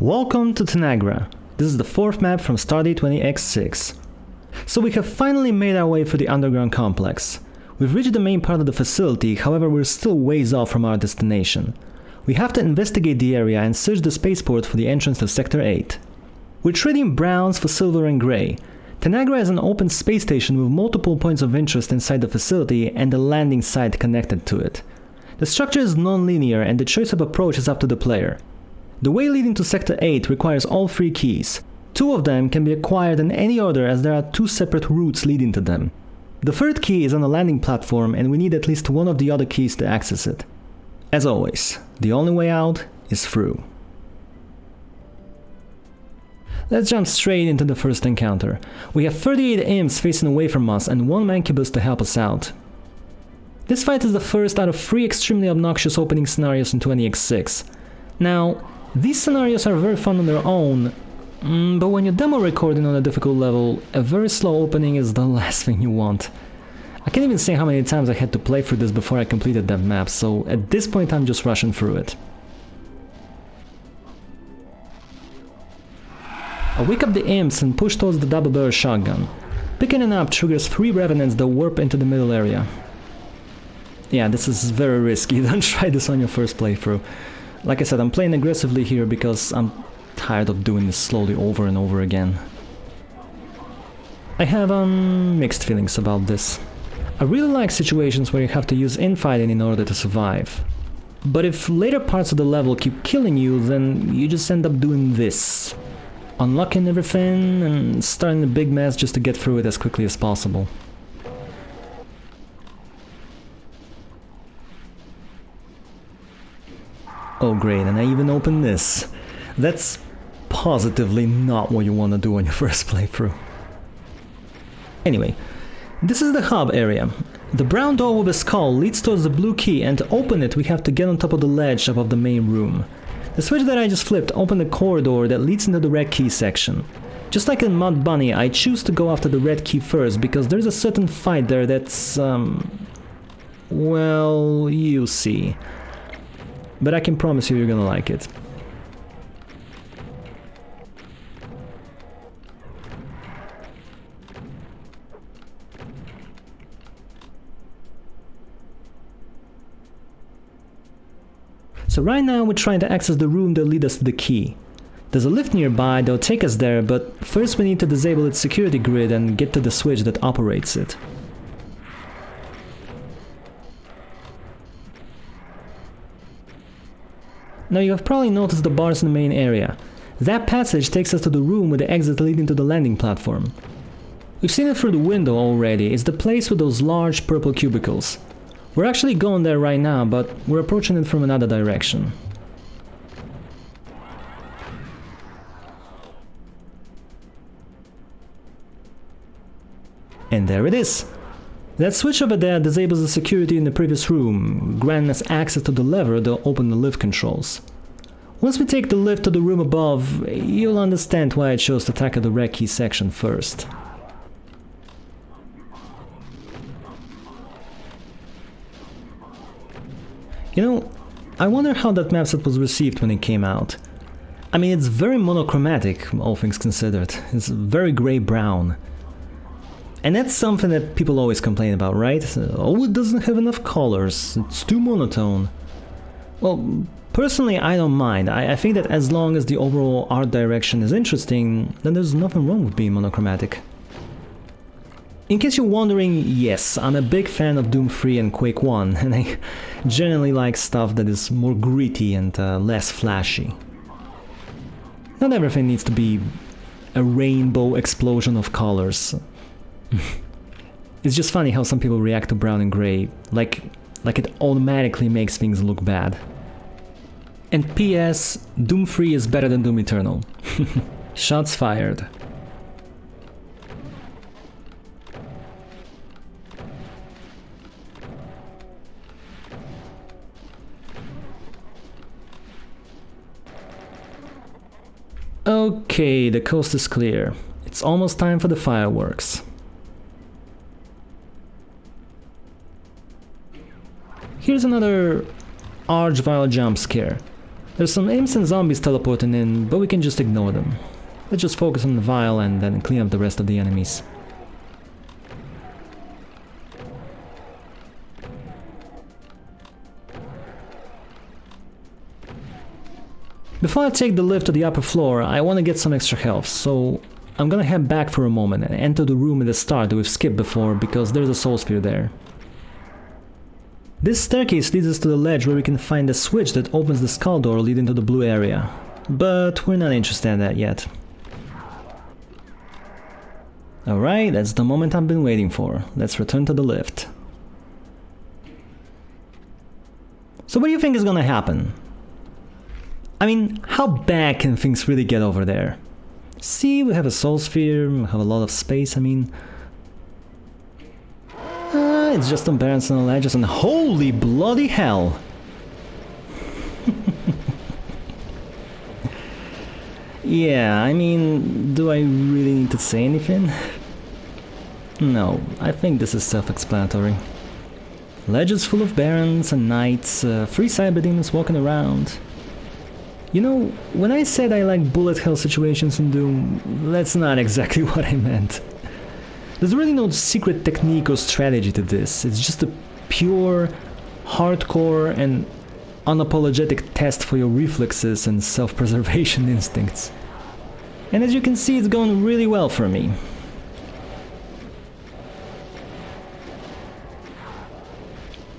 Welcome to Tanagra. This is the fourth map from Stardate 20x6. So we have finally made our way through the underground complex. We've reached the main part of the facility, however we're still ways off from our destination. We have to investigate the area and search the spaceport for the entrance to Sector 8. We're trading browns for silver and grey. Tanagra is an open space station with multiple points of interest inside the facility and a landing site connected to it. The structure is non-linear and the choice of approach is up to the player. The way leading to Sector 8 requires all three keys. Two of them can be acquired in any order as there are two separate routes leading to them. The third key is on the landing platform and we need at least one of the other keys to access it. As always, the only way out is through. Let's jump straight into the first encounter. We have 38 imps facing away from us and one mancubus to help us out. This fight is the first out of 3 extremely obnoxious opening scenarios in 20x6. Now, these scenarios are very fun on their own, but when you're demo recording on a difficult level, a very slow opening is the last thing you want. I can't even say how many times I had to play through this before I completed that map, so at this point I'm just rushing through it. I wake up the imps and push towards the double barrel shotgun. Picking it up triggers 3 revenants that warp into the middle area. Yeah, this is very risky, don't try this on your first playthrough. Like I said, I'm playing aggressively here because I'm tired of doing this slowly over and over again. I have mixed feelings about this. I really like situations where you have to use infighting in order to survive. But if later parts of the level keep killing you, then you just end up doing this. Unlocking everything and starting a big mess just to get through it as quickly as possible. Oh great, and I even opened this. That's positively not what you want to do on your first playthrough. Anyway, this is the hub area. The brown door with a skull leads towards the blue key, and to open it we have to get on top of the ledge above the main room. The switch that I just flipped opened a corridor that leads into the red key section. Just like in Mud Bunny, I choose to go after the red key first because there's a certain fight there that's well, you'll see. But I can promise you're gonna like it. So right now we're trying to access the room that leads us to the key. There's a lift nearby that'll take us there, but first we need to disable its security grid and get to the switch that operates it. Now you have probably noticed the bars in the main area. That passage takes us to the room with the exit leading to the landing platform. We've seen it through the window already, it's the place with those large purple cubicles. We're actually going there right now, but we're approaching it from another direction. And there it is! That switch over there disables the security in the previous room, granting us access to the lever that'll open the lift controls. Once we take the lift to the room above, you'll understand why I chose to tackle the red key section first. You know, I wonder how that Mapset was received when it came out. I mean, it's very monochromatic, all things considered. It's very grey-brown. And that's something that people always complain about, right? Oh, it doesn't have enough colors, it's too monotone. Well, personally I don't mind. I think that as long as the overall art direction is interesting, then there's nothing wrong with being monochromatic. In case you're wondering, yes, I'm a big fan of Doom 3 and Quake 1, and I generally like stuff that is more gritty and less flashy. Not everything needs to be a rainbow explosion of colors. It's just funny how some people react to brown and grey, like it automatically makes things look bad. And P.S. Doom 3 is better than Doom Eternal. Shots fired. Okay, the coast is clear. It's almost time for the fireworks. Here's another arch-vile jump scare. There's some imps and zombies teleporting in, but we can just ignore them. Let's just focus on the vial and then clean up the rest of the enemies. Before I take the lift to the upper floor, I want to get some extra health, so I'm gonna head back for a moment and enter the room at the start that we've skipped before because there's a soul sphere there. This staircase leads us to the ledge where we can find a switch that opens the skull door leading to the blue area, but we're not interested in that yet. Alright, that's the moment I've been waiting for. Let's return to the lift. So what do you think is gonna happen? I mean, how bad can things really get over there? See, we have a soul sphere, we have a lot of space, I mean... it's just some barrens and ledges and holy bloody hell! Yeah, I mean, do I really need to say anything? No, I think this is self-explanatory. Ledges full of barons and knights, 3 cyber demons walking around. You know, when I said I like bullet hell situations in Doom, that's not exactly what I meant. There's really no secret technique or strategy to this, it's just a pure, hardcore and unapologetic test for your reflexes and self-preservation instincts. And as you can see, it's going really well for me.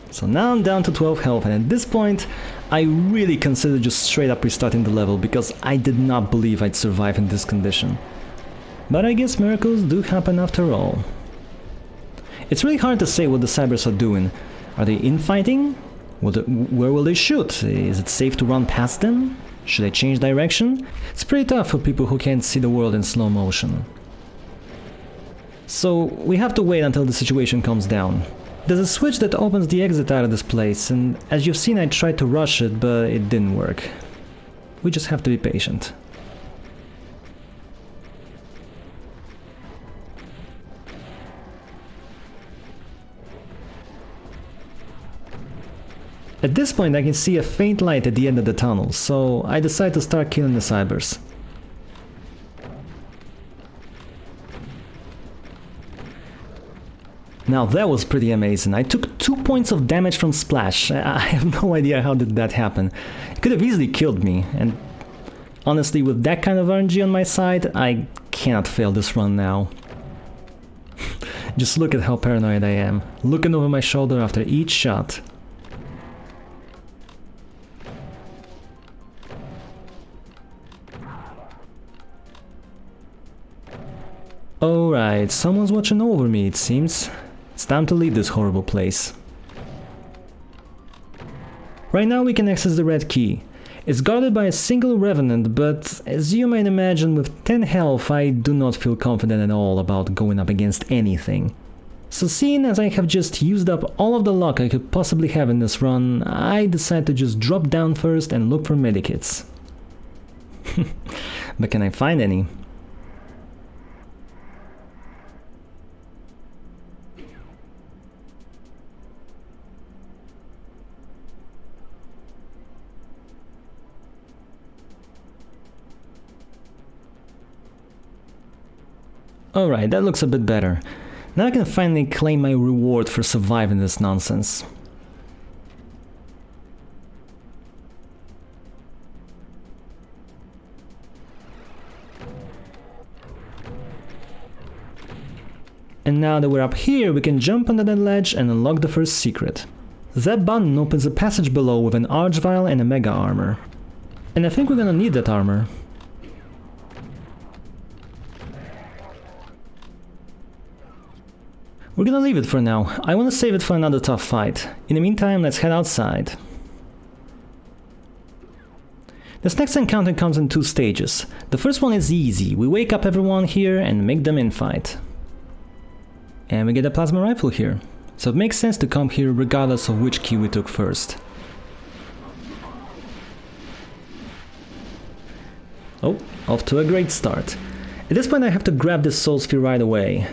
So now I'm down to 12 health, and at this point I really consider just straight up restarting the level because I did not believe I'd survive in this condition. But I guess miracles do happen after all. It's really hard to say what the cybers are doing. Are they infighting? Where will they shoot? Is it safe to run past them? Should I change direction? It's pretty tough for people who can't see the world in slow motion. So we have to wait until the situation calms down. There's a switch that opens the exit out of this place, and as you've seen I tried to rush it, but it didn't work. We just have to be patient. At this point I can see a faint light at the end of the tunnel, so I decide to start killing the cybers. Now that was pretty amazing. I took 2 points of damage from Splash. I have no idea how did that happen. It could have easily killed me, and honestly with that kind of RNG on my side, I cannot fail this run now. Just look at how paranoid I am, looking over my shoulder after each shot. Alright, someone's watching over me it seems. It's time to leave this horrible place. Right now we can access the red key. It's guarded by a single revenant, but as you might imagine with 10 health I do not feel confident at all about going up against anything. So seeing as I have just used up all of the luck I could possibly have in this run, I decide to just drop down first and look for medikits. But can I find any? Alright, that looks a bit better. Now I can finally claim my reward for surviving this nonsense. And now that we're up here, we can jump under that ledge and unlock the first secret. That button opens a passage below with an arch vial and a mega armor. And I think we're gonna need that armor. We're gonna leave it for now. I wanna save it for another tough fight. In the meantime, let's head outside. This next encounter comes in 2 stages. The first one is easy. We wake up everyone here and make them infight. And we get a plasma rifle here. So it makes sense to come here regardless of which key we took first. Oh, off to a great start. At this point I have to grab this soul sphere right away.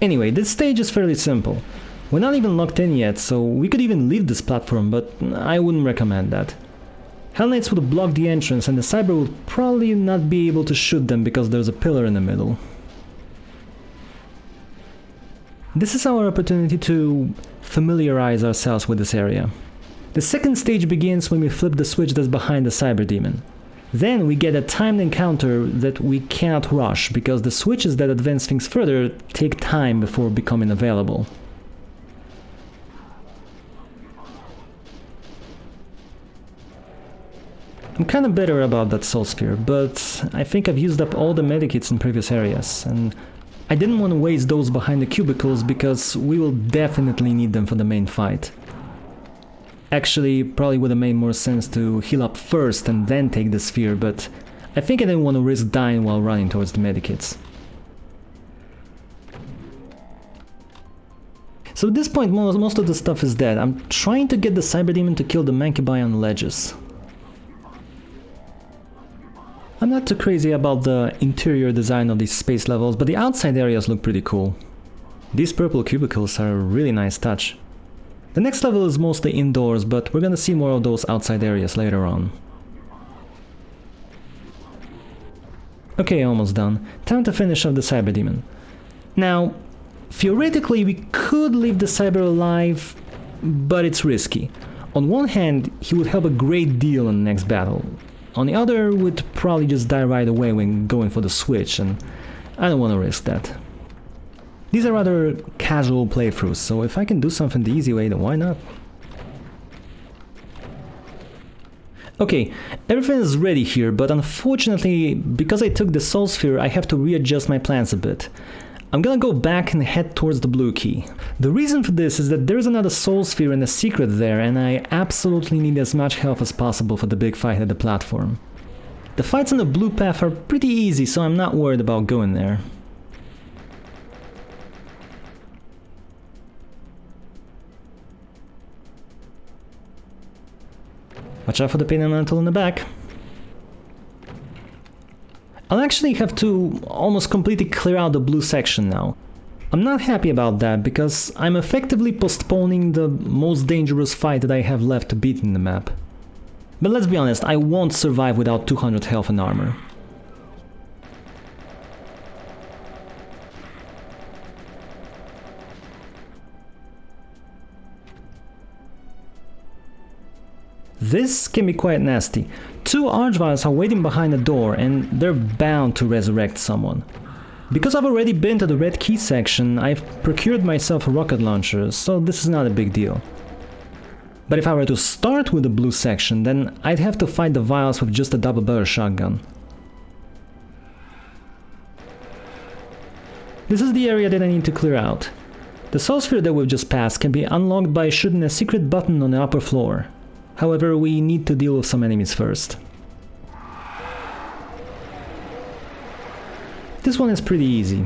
Anyway, this stage is fairly simple. We're not even locked in yet, so we could even leave this platform, but I wouldn't recommend that. Hell Knights would block the entrance and the Cyber would probably not be able to shoot them because there's a pillar in the middle. This is our opportunity to familiarize ourselves with this area. The second stage begins when we flip the switch that's behind the Cyber Demon. Then we get a timed encounter that we cannot rush because the switches that advance things further take time before becoming available. I'm kinda bitter about that Soul Sphere, but I think I've used up all the medikits in previous areas, and I didn't want to waste those behind the cubicles because we will definitely need them for the main fight. Actually, probably would have made more sense to heal up first and then take the sphere, but I think I didn't want to risk dying while running towards the medikits. So at this point most of the stuff is dead. I'm trying to get the Cyber Demon to kill the Mancubi on ledges. I'm not too crazy about the interior design of these space levels, but the outside areas look pretty cool. These purple cubicles are a really nice touch. The next level is mostly indoors, but we're gonna see more of those outside areas later on. Okay, almost done. Time to finish off the Cyber Demon. Now, theoretically we could leave the Cyber alive, but it's risky. On one hand, he would help a great deal in the next battle. On the other, would probably just die right away when going for the switch, and I don't want to risk that. These are rather casual playthroughs, so if I can do something the easy way, then why not? Okay, everything is ready here, but unfortunately, because I took the Soul Sphere, I have to readjust my plans a bit. I'm gonna go back and head towards the blue key. The reason for this is that there's another Soul Sphere and a secret there, and I absolutely need as much health as possible for the big fight at the platform. The fights on the blue path are pretty easy, so I'm not worried about going there. Watch out for the pain elemental in the back. I'll actually have to almost completely clear out the blue section now. I'm not happy about that because I'm effectively postponing the most dangerous fight that I have left to beat in the map. But let's be honest, I won't survive without 200 health and armor. This can be quite nasty. Two Archviles are waiting behind the door and they're bound to resurrect someone. Because I've already been to the red key section, I've procured myself a rocket launcher, so this is not a big deal. But if I were to start with the blue section, then I'd have to fight the vials with just a double-barrel shotgun. This is the area that I need to clear out. The Soul Sphere that we've just passed can be unlocked by shooting a secret button on the upper floor. However, we need to deal with some enemies first. This one is pretty easy.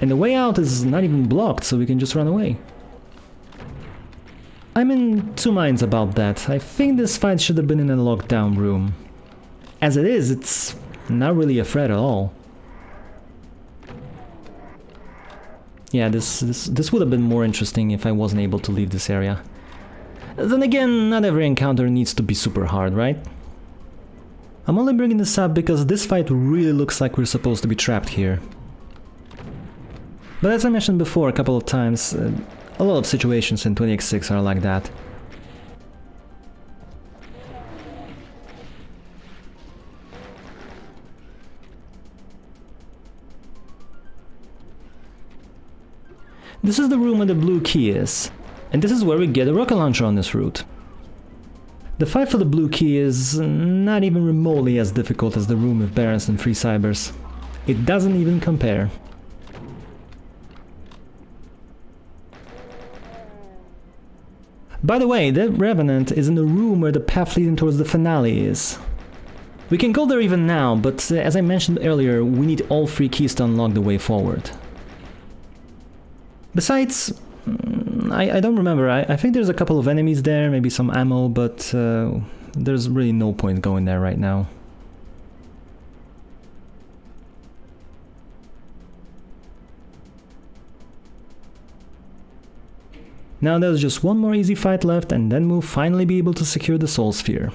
And the way out is not even blocked, so we can just run away. I'm in two minds about that. I think this fight should have been in a lockdown room. As it is, it's not really a threat at all. Yeah, this would have been more interesting if I wasn't able to leave this area. Then again, not every encounter needs to be super hard, right? I'm only bringing this up because this fight really looks like we're supposed to be trapped here. But as I mentioned before a couple of times, a lot of situations in 20x6 are like that. This is the room where the blue key is. And this is where we get a rocket launcher on this route. The fight for the blue key is not even remotely as difficult as the room with Barons and 3 Cybers. It doesn't even compare. By the way, that Revenant is in the room where the path leading towards the finale is. We can go there even now, but as I mentioned earlier, we need all 3 keys to unlock the way forward. Besides, I don't remember, I think there's a couple of enemies there, maybe some ammo, but there's really no point going there right now. Now there's just one more easy fight left, and then we'll finally be able to secure the Soul Sphere.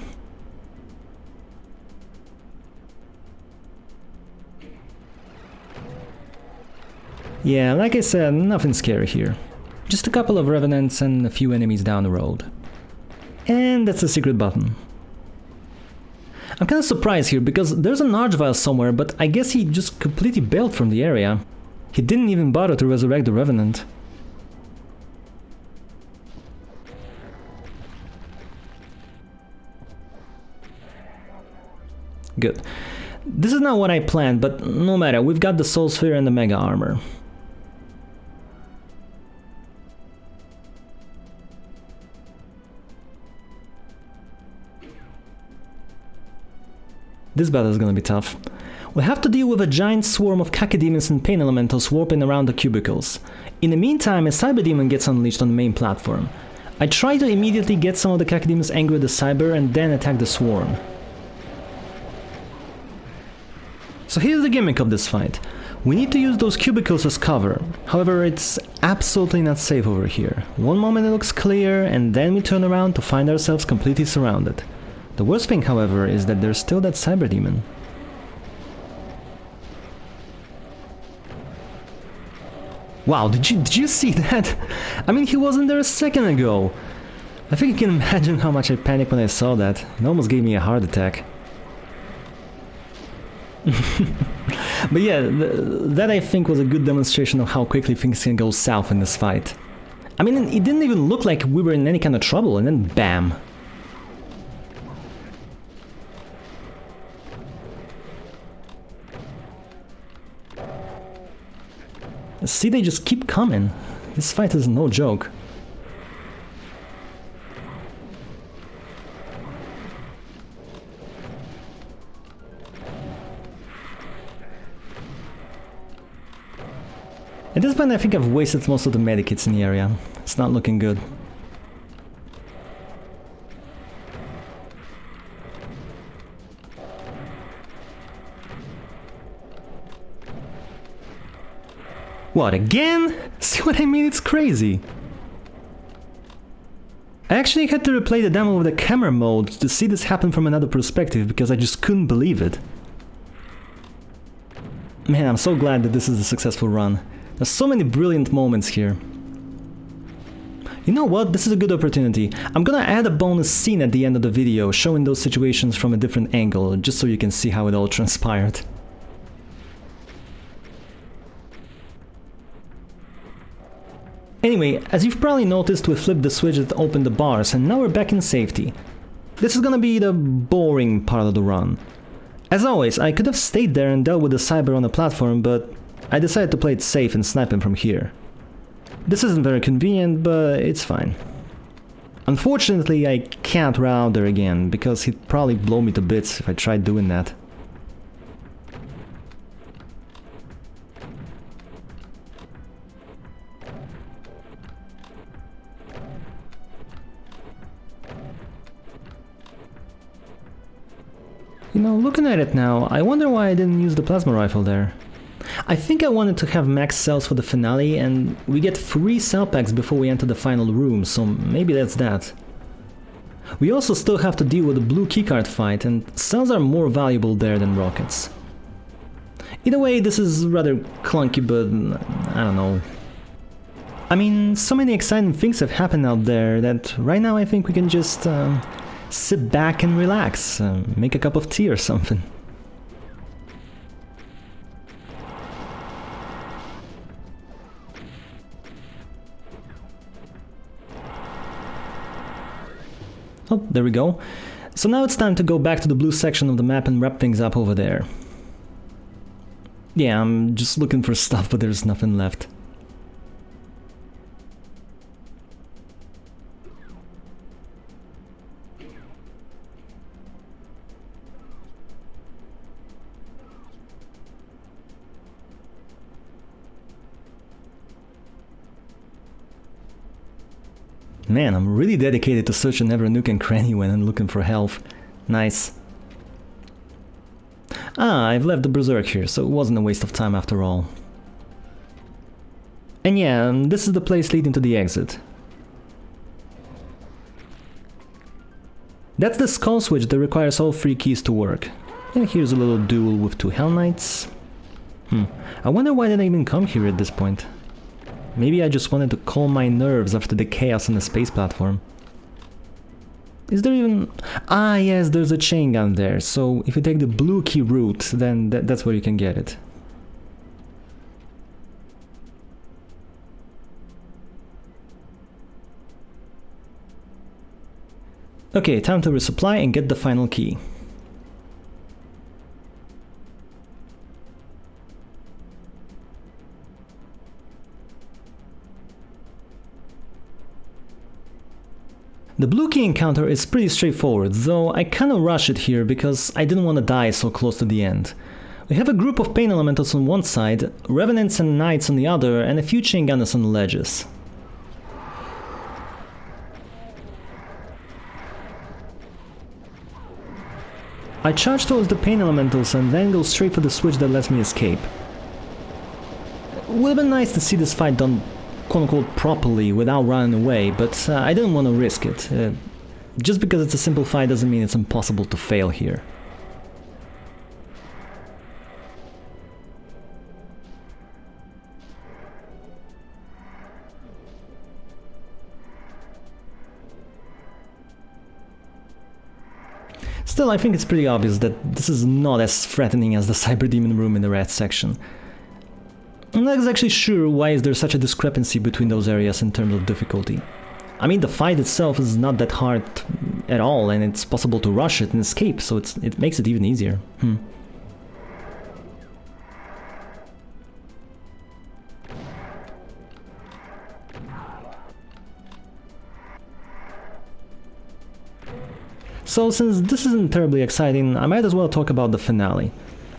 Yeah, like I said, nothing scary here. Just a couple of revenants and a few enemies down the road. And that's a secret button. I'm kinda surprised here, because there's an Archvile somewhere, but I guess he just completely bailed from the area. He didn't even bother to resurrect the Revenant. Good. This is not what I planned, but no matter, we've got the Soul Sphere and the Mega Armor. This battle is gonna be tough. We have to deal with a giant swarm of Cacodemons and Pain Elementals warping around the cubicles. In the meantime, a Cyber Demon gets unleashed on the main platform. I try to immediately get some of the Cacodemons angry at the Cyber and then attack the swarm. So here's the gimmick of this fight. We need to use those cubicles as cover. However, it's absolutely not safe over here. One moment it looks clear, and then we turn around to find ourselves completely surrounded. The worst thing, however, is that there's still that Cyber Demon. Wow, did you see that? I mean, he wasn't there a second ago. I think you can imagine how much I panicked when I saw that. It almost gave me a heart attack. But yeah, that I think was a good demonstration of how quickly things can go south in this fight. I mean, it didn't even look like we were in any kind of trouble, and then bam. See, they just keep coming. This fight is no joke. At this point I think I've wasted most of the medikits in the area. It's not looking good. What, again? See what I mean? It's crazy. I actually had to replay the demo with the camera mode to see this happen from another perspective because I just couldn't believe it. Man, I'm so glad that this is a successful run. There's so many brilliant moments here. You know what? This is a good opportunity. I'm gonna add a bonus scene at the end of the video showing those situations from a different angle, just so you can see how it all transpired. Anyway, as you've probably noticed, we flipped the switch that opened the bars and now we're back in safety. This is gonna be the boring part of the run. As always, I could have stayed there and dealt with the Cyber on the platform, but I decided to play it safe and snipe him from here. This isn't very convenient, but it's fine. Unfortunately, I can't run out there again, because he'd probably blow me to bits if I tried doing that. You know, looking at it now, I wonder why I didn't use the plasma rifle there. I think I wanted to have max cells for the finale, and we get 3 cell packs before we enter the final room, so maybe that's that. We also still have to deal with the blue keycard fight, and cells are more valuable there than rockets. Either way, this is rather clunky, but I don't know. I mean, so many exciting things have happened out there that right now I think we can just sit back and relax, make a cup of tea or something. Oh, there we go. So now it's time to go back to the blue section of the map and wrap things up over there. Yeah, I'm just looking for stuff, but there's nothing left. Man, I'm really dedicated to searching every nook and cranny when I'm looking for health. Nice. Ah, I've left the Berserk here, so it wasn't a waste of time after all. And yeah, this is the place leading to the exit. That's the skull switch that requires all 3 keys to work. And here's a little duel with 2 Hell Knights. I wonder why did I even come here at this point. Maybe I just wanted to calm my nerves after the chaos on the space platform. Is there even... Ah, yes, there's a chain gun there, so if you take the blue key route, then that's where you can get it. Okay, time to resupply and get the final key. The blue key encounter is pretty straightforward, though I kinda rush it here because I didn't want to die so close to the end. We have a group of pain elementals on one side, revenants and knights on the other, and a few chain gunners on the ledges. I charge towards the pain elementals and then go straight for the switch that lets me escape. It would have been nice to see this fight done quote-unquote properly without running away, but I didn't want to risk it. Just because it's a simple fight doesn't mean it's impossible to fail here. Still, I think it's pretty obvious that this is not as threatening as the Cyber Demon room in the red section. I'm not exactly sure why is there such a discrepancy between those areas in terms of difficulty. I mean, the fight itself is not that hard at all, and it's possible to rush it and escape, so it makes it even easier. So since this isn't terribly exciting, I might as well talk about the finale.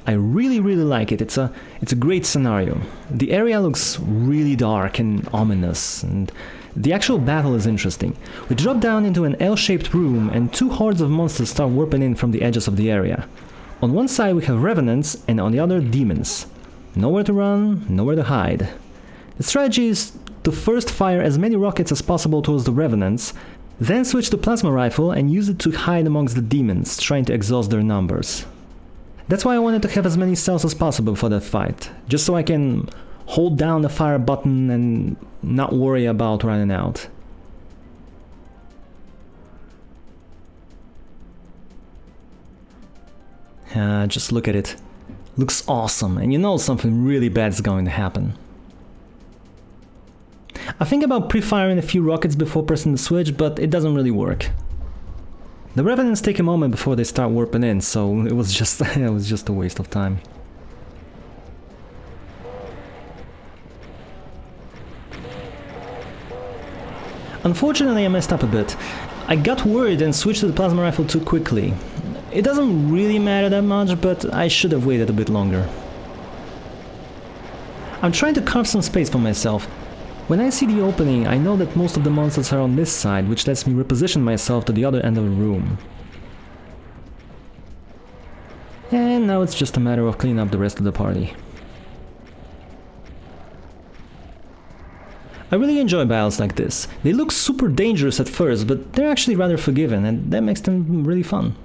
I really like it. It's a great scenario. The area looks really dark and ominous, and the actual battle is interesting. We drop down into an L-shaped room and 2 hordes of monsters start warping in from the edges of the area. On one side we have revenants and on the other demons. Nowhere to run, nowhere to hide. The strategy is to first fire as many rockets as possible towards the revenants, then switch to plasma rifle and use it to hide amongst the demons, trying to exhaust their numbers. That's why I wanted to have as many cells as possible for that fight, just so I can hold down the fire button and not worry about running out. Just look at it. Looks awesome, and you know something really bad is going to happen. I think about pre-firing a few rockets before pressing the switch, but it doesn't really work. The revenants take a moment before they start warping in, so it was just a waste of time. Unfortunately, I messed up a bit. I got worried and switched to the plasma rifle too quickly. It doesn't really matter that much, but I should have waited a bit longer. I'm trying to carve some space for myself. When I see the opening, I know that most of the monsters are on this side, which lets me reposition myself to the other end of the room. And now it's just a matter of cleaning up the rest of the party. I really enjoy battles like this. They look super dangerous at first, but they're actually rather forgiving, and that makes them really fun.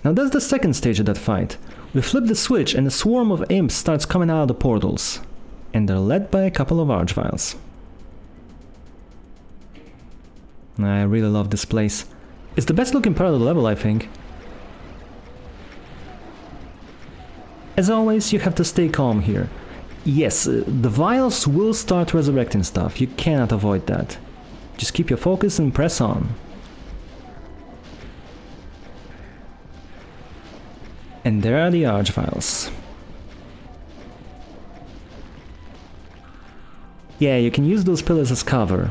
Now that's the second stage of that fight. We flip the switch and a swarm of imps starts coming out of the portals. And they're led by a couple of archviles. I really love this place. It's the best looking part of the level, I think. As always, you have to stay calm here. Yes, the vials will start resurrecting stuff, you cannot avoid that. Just keep your focus and press on. And there are the archviles. Yeah, you can use those pillars as cover.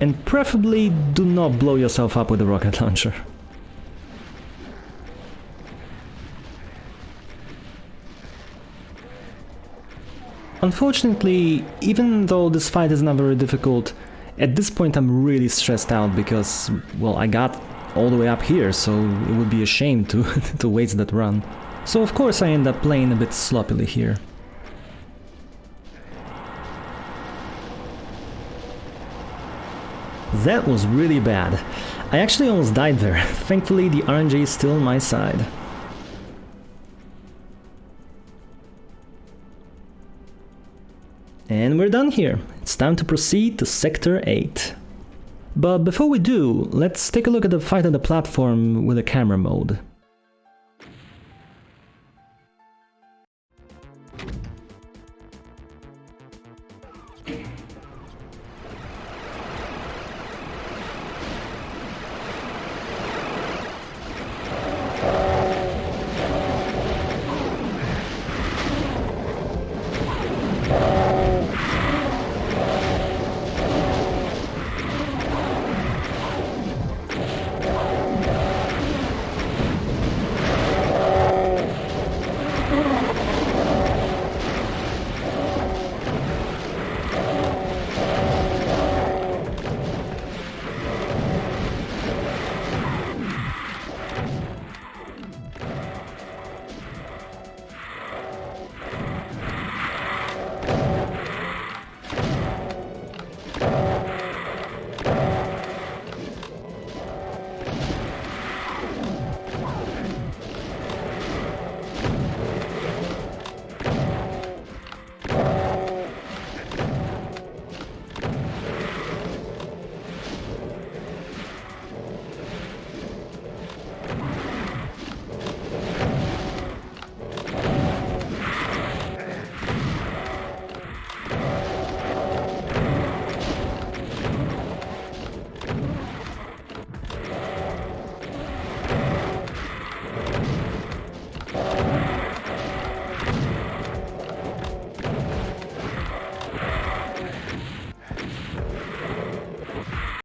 And preferably do not blow yourself up with a rocket launcher. Unfortunately, even though this fight is not very difficult, at this point I'm really stressed out because, well, I got all the way up here, so it would be a shame to, to waste that run. So of course I end up playing a bit sloppily here. That was really bad. I actually almost died there. Thankfully, the RNG is still on my side. And we're done here. It's time to proceed to Sector 8. But before we do, let's take a look at the fight on the platform with the camera mode.